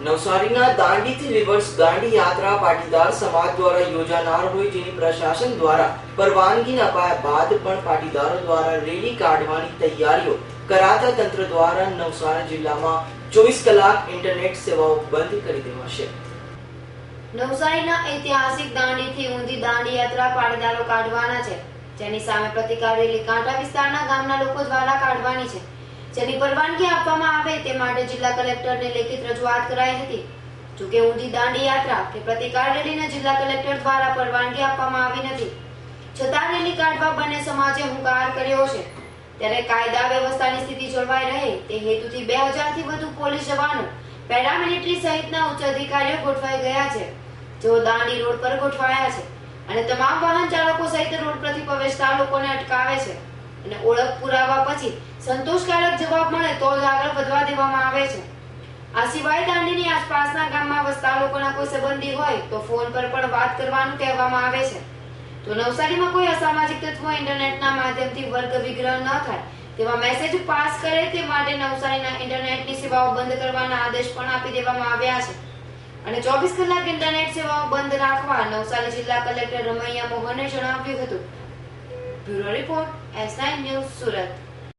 નવસારીના દાંડીથી રિવર્સ દાંડી યાત્રા પાટીદાર સમાજ દ્વારા યોજાનાર હોય, જેની પ્રશાસન દ્વારા પરવાનગી અપાયા બાદ પણ પાટીદારો દ્વારા રેલી કાઢવાની તૈયારીઓ કરાતા તંત્ર દ્વારા નવસારી જિલ્લામાં 24 કલાક ઇન્ટરનેટ સેવાઓ બંધ કરી દેવાશે। નવસારીના ઐતિહાસિક દાંડીથી ઊંધી દાંડી યાત્રા પાટીદારો કાઢવાના છે, જેની સામે પ્રતિકાર રેલી કાંઠા વિસ્તારના ગામના લોકો દ્વારા કાઢવાની છે, જેની પરવાનગી આપવામાં આવે તે માટે જિલ્લા કલેક્ટરને લેખિત રજૂઆત કરાઈ હતી। જો કે ઊંધી દાંડી યાત્રા કે પ્રતિકાર રેલીને જિલ્લા કલેક્ટર દ્વારા પરવાનગી આપવામાં આવી નથી, છતાં રેલી કાઢવા બંને સમાજે હુંકાર કર્યો છે। ત્યારે કાયદા વ્યવસ્થાની સ્થિતિ જળવાઈ રહે તે હેતુથી 2000 થી વધુ પોલીસ જવાનો, પેરામિલિટરી સહિતના ઉચ્ચ અધિકારીઓ ગોઠવાઈ ગયા છે, જેઓ દાંડી રોડ પર ગોઠવાયા છે અને તમામ વાહન ચાલકો સહિત રોડ પરથી પ્રવેશતા લોકોને અટકાવે છે અને ઓળખ પુરાવા પછી સંતોષકારક જવાબ મળે તો જ આગળ વધવા દેવામાં આવે છે। આ સિવાય દાંડીની આસપાસના ગામમાં વસતા લોકોના કોઈ સંબંધી હોય તો ફોન પર પણ વાત કરવાનું કહેવામાં આવે છે। તો નવસારીમાં કોઈ અસામાજિક તત્વો ઇન્ટરનેટના માધ્યમથી વર્ગ વિગ્રહ ન થાય તેવા મેસેજ પાસ કરે તે માટે નવસારીના ઇન્ટરનેટની સેવાઓ બંધ કરવાના આદેશ પણ આપી દેવામાં આવ્યા છે અને 24 કલાક ઇન્ટરનેટ સેવાઓ બંધ રાખવા નવસારી જિલ્લા કલેક્ટર રમૈયા મોહને જણાવ્યું હતું। Bureau report S9 news Surat.